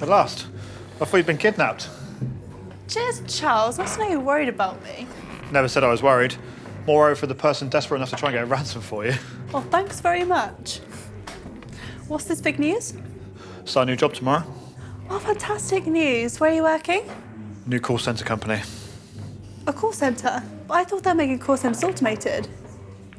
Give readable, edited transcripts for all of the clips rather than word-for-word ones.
At last. I thought you'd been kidnapped. Cheers, Charles. Nice to know you're worried about me. Never said I was worried. More worried for the person desperate enough to try and get a ransom for you. Well, thanks very much. What's this big news? Start a new job tomorrow. Oh, fantastic news. Where are you working? New call centre company. A call centre? But I thought they're making call centres automated.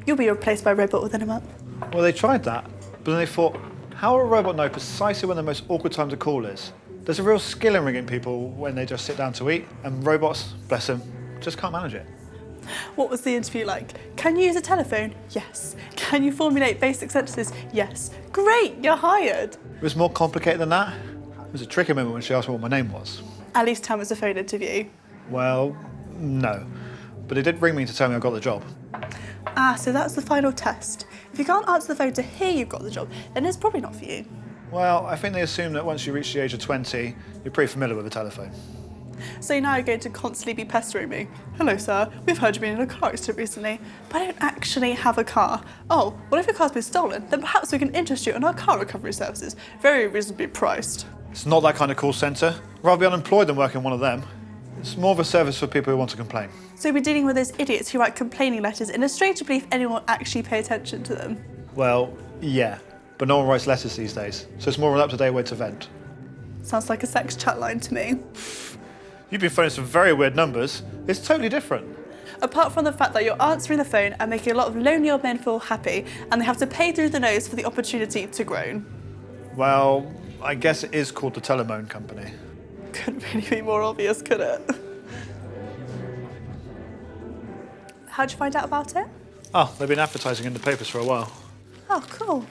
You'll be replaced by a robot within a month. Well, they tried that, but then they thought, how will a robot know precisely when the most awkward time to call is? There's a real skill in ringing people when they just sit down to eat, and robots, bless them, just can't manage it. What was the interview like? Can you use a telephone? Yes. Can you formulate basic sentences? Yes. Great, you're hired. It was more complicated than that. It was a tricky moment when she asked me what my name was. At least time was a phone interview. Well, no. But they did ring me to tell me I got the job. Ah, so that's the final test. If you can't answer the phone to hear you've got the job, then it's probably not for you. Well, I think they assume that once you reach the age of 20, you're pretty familiar with the telephone. So now you're going to constantly be pestering me. Hello, sir. We've heard you've been in a car accident recently, but I don't actually have a car. Oh, well, if your car's been stolen, then perhaps we can interest you in our car recovery services. Very reasonably priced. It's not that kind of call centre. I'd rather be unemployed than work in one of them. It's more of a service for people who want to complain. So we're dealing with those idiots who write complaining letters in a strange belief anyone will actually pay attention to them. Well, yeah, but no one writes letters these days, so it's more of an up-to-date way to vent. Sounds like a sex chat line to me. You've been phoning some very weird numbers. It's totally different. Apart from the fact that you're answering the phone and making a lot of lonely old men feel happy, and they have to pay through the nose for the opportunity to groan. Well, I guess it is called the TeleMoan company. Couldn't really be more obvious, could it? How'd you find out about it? Oh, they've been advertising in the papers for a while. Oh, cool.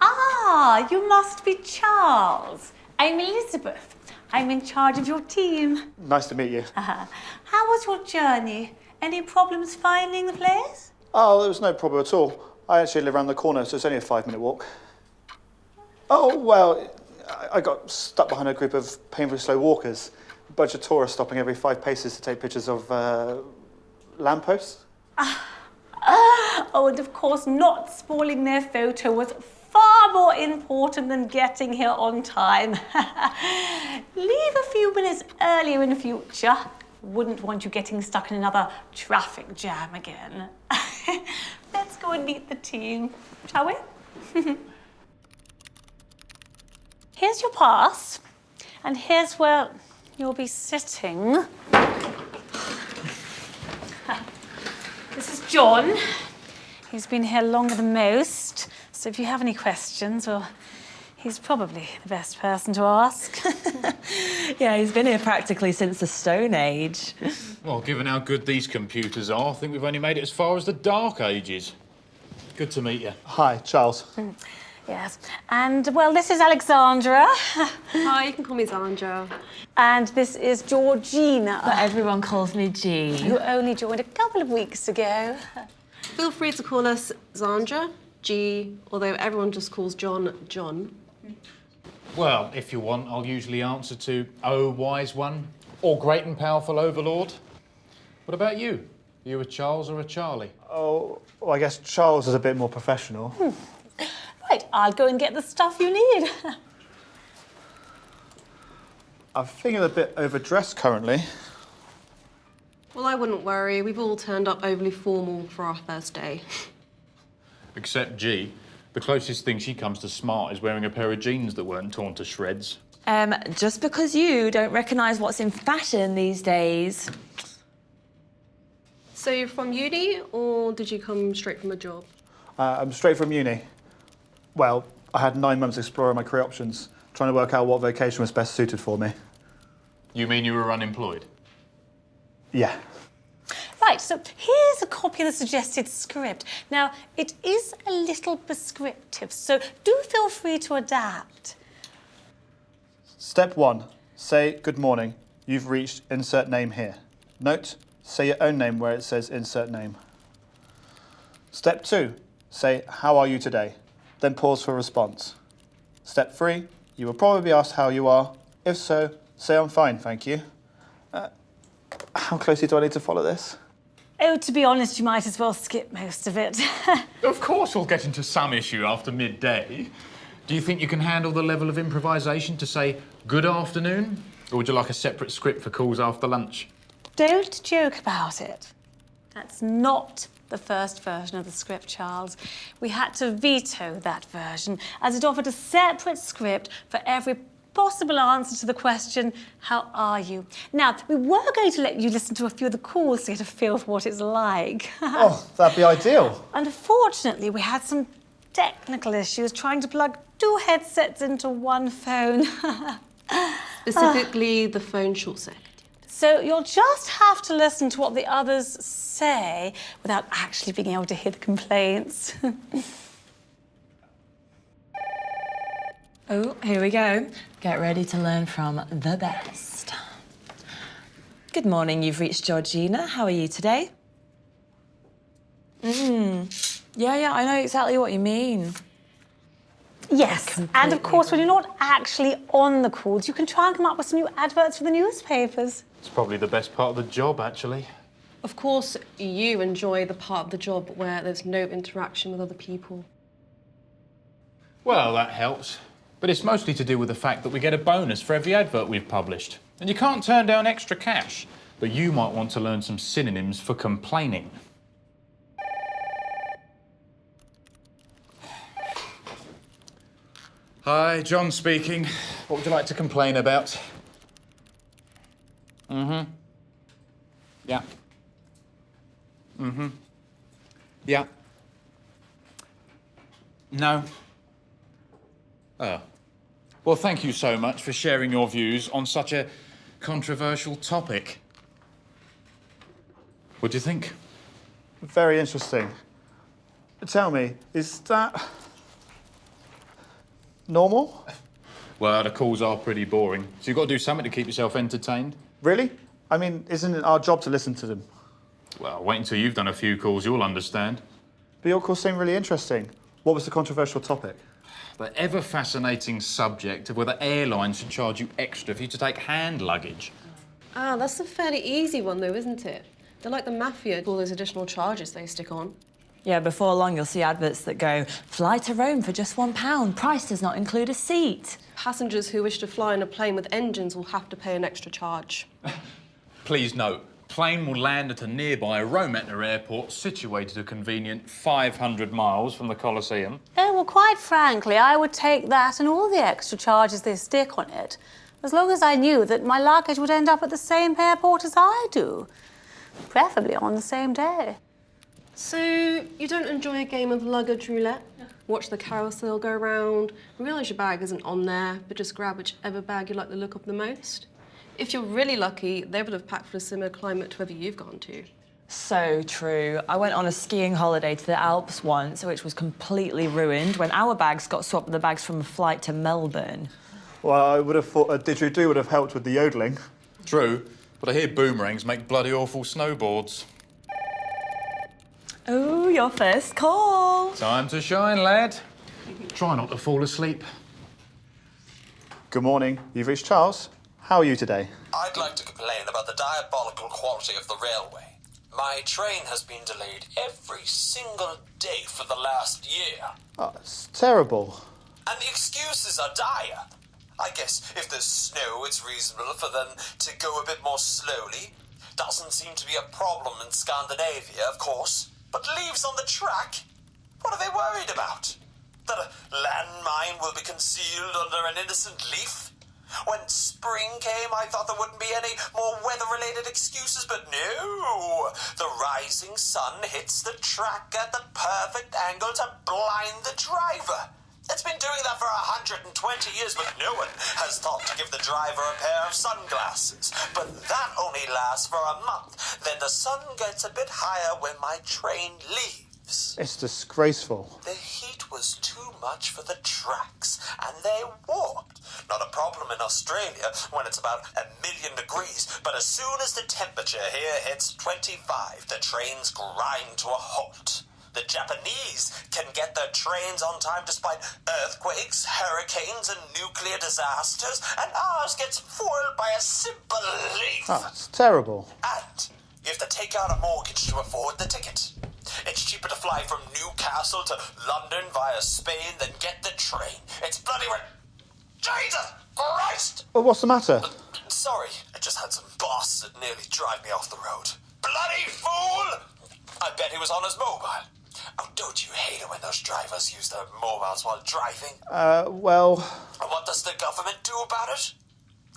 Ah, you must be Charles. I'm Elizabeth. I'm in charge of your team. Nice to meet you. How was your journey? Any problems finding the place? Oh, there was no problem at all. I actually live around the corner, so it's only a 5-minute walk. Oh, well, I got stuck behind a group of painfully slow walkers. A bunch of tourists stopping every 5 paces to take pictures of lampposts. Oh, and of course, not spoiling their photo was far more important than getting here on time. Leave a few minutes earlier in the future. Wouldn't want you getting stuck in another traffic jam again. Let's go and meet the team, shall we? Here's your pass, and here's where you'll be sitting. This is John. He's been here longer than most, so if you have any questions, well, he's probably the best person to ask. Yeah, he's been here practically since the Stone Age. Well, given how good these computers are, I think we've only made it as far as the Dark Ages. Good to meet you. Hi, Charles. Yes, and well, this is Alexandra. Hi, you can call me Zandra. And this is Georgina, But everyone calls me G. who only joined a couple of weeks ago. Feel free to call us Zandra, G, although everyone just calls John, John. Well, if you want, I'll usually answer to "Oh, wise one," or "Great and powerful overlord." What about you? Are you a Charles or a Charlie? Oh, well, I guess Charles is a bit more professional. Right, I'll go and get the stuff you need. I'm feeling a bit overdressed currently. Well, I wouldn't worry. We've all turned up overly formal for our first day. Except G. The closest thing she comes to smart is wearing a pair of jeans that weren't torn to shreds. Just because you don't recognise what's in fashion these days. So you're from uni, or did you come straight from a job? I'm straight from uni. Well, I had 9 months exploring my career options, trying to work out what vocation was best suited for me. You mean you were unemployed? Yeah. Right, so here's a copy of the suggested script. Now, it is a little prescriptive, so do feel free to adapt. Step 1. Say, good morning. You've reached insert name here. Note, say your own name where it says insert name. Step 2, say, how are you today? Then pause for response. Step 3, you will probably be asked how you are. If so, say I'm fine, thank you. How closely do I need to follow this? Oh, to be honest, you might as well skip most of it. Of course we'll get into some issue after midday. Do you think you can handle the level of improvisation to say good afternoon? Or would you like a separate script for calls after lunch? Don't joke about it. That's not the first version of the script, Charles. We had to veto that version as it offered a separate script for every possible answer to the question, how are you? Now, we were going to let you listen to a few of the calls to get a feel for what it's like. Oh, that'd be ideal. Unfortunately, we had some technical issues trying to plug 2 headsets into one phone. Specifically, the phone short circuit. So you'll just have to listen to what the others say without actually being able to hear the complaints. Oh, here we go. Get ready to learn from the best. Good morning, you've reached Georgina. How are you today? Yeah, I know exactly what you mean. Yes, and of course, when you're not actually on the calls, you can try and come up with some new adverts for the newspapers. It's probably the best part of the job, actually. Of course, you enjoy the part of the job where there's no interaction with other people. Well, that helps. But it's mostly to do with the fact that we get a bonus for every advert we've published. And you can't turn down extra cash. But you might want to learn some synonyms for complaining. Hi, John speaking. What would you like to complain about? Yeah. Yeah. No. Oh. Well, thank you so much for sharing your views on such a controversial topic. What do you think? Very interesting. Tell me, is that normal? Well, the calls are pretty boring, so you've got to do something to keep yourself entertained. Really? I mean, isn't it our job to listen to them? Well, wait until you've done a few calls, you'll understand. But your calls seem really interesting. What was the controversial topic? The ever-fascinating subject of whether airlines should charge you extra for you to take hand luggage. Ah, that's a fairly easy one, though, isn't it? They're like the mafia, all those additional charges they stick on. Yeah, before long you'll see adverts that go, fly to Rome for just £1, price does not include a seat. Passengers who wish to fly on a plane with engines will have to pay an extra charge. Please note, plane will land at a nearby Rome Etna airport situated a convenient 500 miles from the Colosseum. Oh, well, quite frankly, I would take that and all the extra charges they stick on it, as long as I knew that my luggage would end up at the same airport as I do, preferably on the same day. So, you don't enjoy a game of luggage roulette? Watch the carousel go round, realise your bag isn't on there, but just grab whichever bag you like the look of the most? If you're really lucky, they would have packed for a similar climate to wherever you've gone to. So true. I went on a skiing holiday to the Alps once, which was completely ruined when our bags got swapped with the bags from a flight to Melbourne. Well, I would have thought a didgeridoo would have helped with the yodelling. True, but I hear boomerangs make bloody awful snowboards. Oh, your first call. Time to shine, lad. Try not to fall asleep. Good morning. You've reached Charles. How are you today? I'd like to complain about the diabolical quality of the railway. My train has been delayed every single day for the last year. Oh, it's terrible. And the excuses are dire. I guess if there's snow, it's reasonable for them to go a bit more slowly. Doesn't seem to be a problem in Scandinavia, of course. But leaves on the track? What are they worried about? That a landmine will be concealed under an innocent leaf? When spring came, I thought there wouldn't be any more weather-related excuses, but no! The rising sun hits the track at the perfect angle to blind the driver. It's been doing that for 120 years, but no one has thought to give the driver a pair of sunglasses. But that only lasts for a month. Then the sun gets a bit higher when my train leaves. It's disgraceful. The heat was too much for the tracks, and they warped. Not a problem in Australia when it's about a million degrees, but as soon as the temperature here hits 25, the trains grind to a halt. The Japanese can get their trains on time despite earthquakes, hurricanes, and nuclear disasters, and ours gets foiled by a simple leaf. Oh, it's terrible. And you have to take out a mortgage to afford the ticket. It's cheaper to fly from Newcastle to London via Spain than get the train. It's bloody... Jesus Christ! Well, what's the matter? Sorry, I just had some boss that nearly drive me off the road. Bloody fool! I bet he was on his mobile. Oh, don't you hate it when those drivers use their mobiles while driving? Well... And what does the government do about it?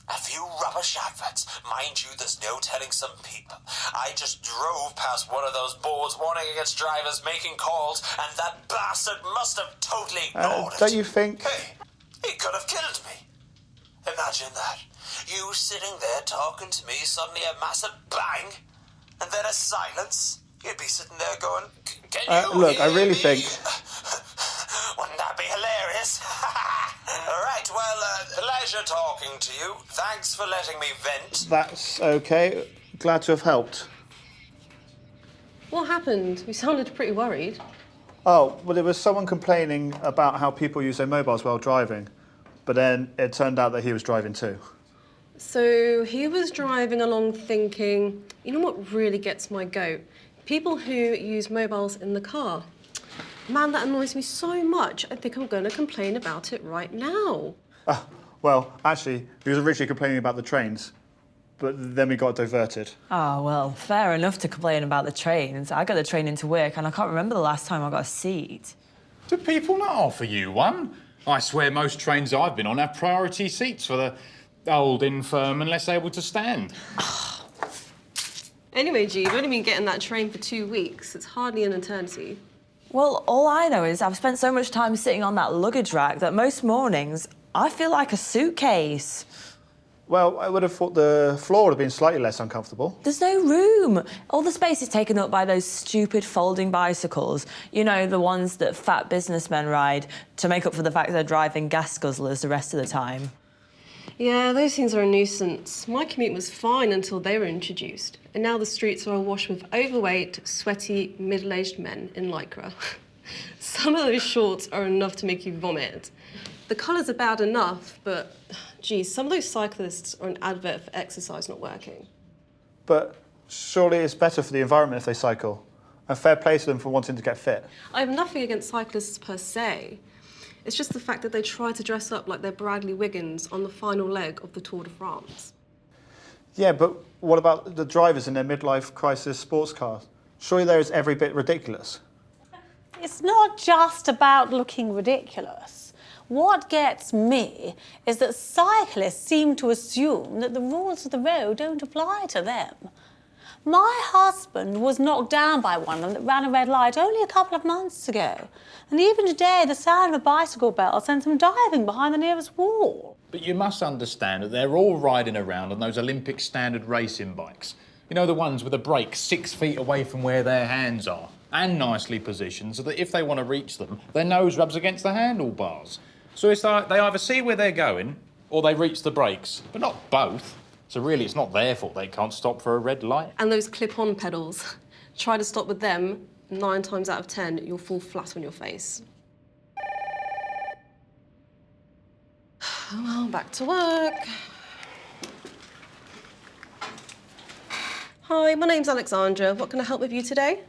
A few rubbish adverts. Mind you, there's no telling some people. I just drove past one of those boards warning against drivers making calls, and that bastard must have totally ignored it. Don't you think... Hey, he could have killed me. Imagine that. You sitting there talking to me, suddenly a massive bang, and then a silence. You'd be sitting there going, can you look, I hear really me? think... Wouldn't that be hilarious? All right, well, pleasure talking to you. Thanks for letting me vent. That's okay. Glad to have helped. What happened? You sounded pretty worried. Oh, well, there was someone complaining about how people use their mobiles while driving, but then it turned out that he was driving too. So he was driving along thinking, you know what really gets my goat? People who use mobiles in the car. Man, that annoys me so much. I think I'm going to complain about it right now. Well, actually, he was originally complaining about the trains, but then we got diverted. Oh, well, fair enough to complain about the trains. I got the train into work and I can't remember the last time I got a seat. Do people not offer you one? I swear most trains I've been on have priority seats for the old, infirm, and less able to stand. Anyway, G, you've only been getting that train for 2 weeks. It's hardly an eternity. Well, all I know is I've spent so much time sitting on that luggage rack that most mornings I feel like a suitcase. Well, I would have thought the floor would have been slightly less uncomfortable. There's no room. All the space is taken up by those stupid folding bicycles. You know, the ones that fat businessmen ride to make up for the fact they're driving gas guzzlers the rest of the time. Yeah, those things are a nuisance. My commute was fine until they were introduced. And now the streets are awash with overweight, sweaty, middle-aged men in Lycra. Some of those shorts are enough to make you vomit. The colours are bad enough, but, geez, some of those cyclists are an advert for exercise not working. But surely it's better for the environment if they cycle. And fair play to them for wanting to get fit. I have nothing against cyclists per se. It's just the fact that they try to dress up like they're Bradley Wiggins on the final leg of the Tour de France. Yeah, but what about the drivers in their midlife crisis sports cars? Surely they're every bit ridiculous. It's not just about looking ridiculous. What gets me is that cyclists seem to assume that the rules of the road don't apply to them. My husband was knocked down by one of them that ran a red light only a couple of months ago. And even today, the sound of a bicycle bell sends him diving behind the nearest wall. But you must understand that they're all riding around on those Olympic standard racing bikes. You know, the ones with the brakes 6 feet away from where their hands are, and nicely positioned so that if they want to reach them, their nose rubs against the handlebars. So it's like they either see where they're going or they reach the brakes, but not both. So really, it's not their fault they can't stop for a red light. And those clip-on pedals. Try to stop with them, 9 times out of 10, you'll fall flat on your face. Well, back to work. Hi, my name's Alexandra. What can I help with you today?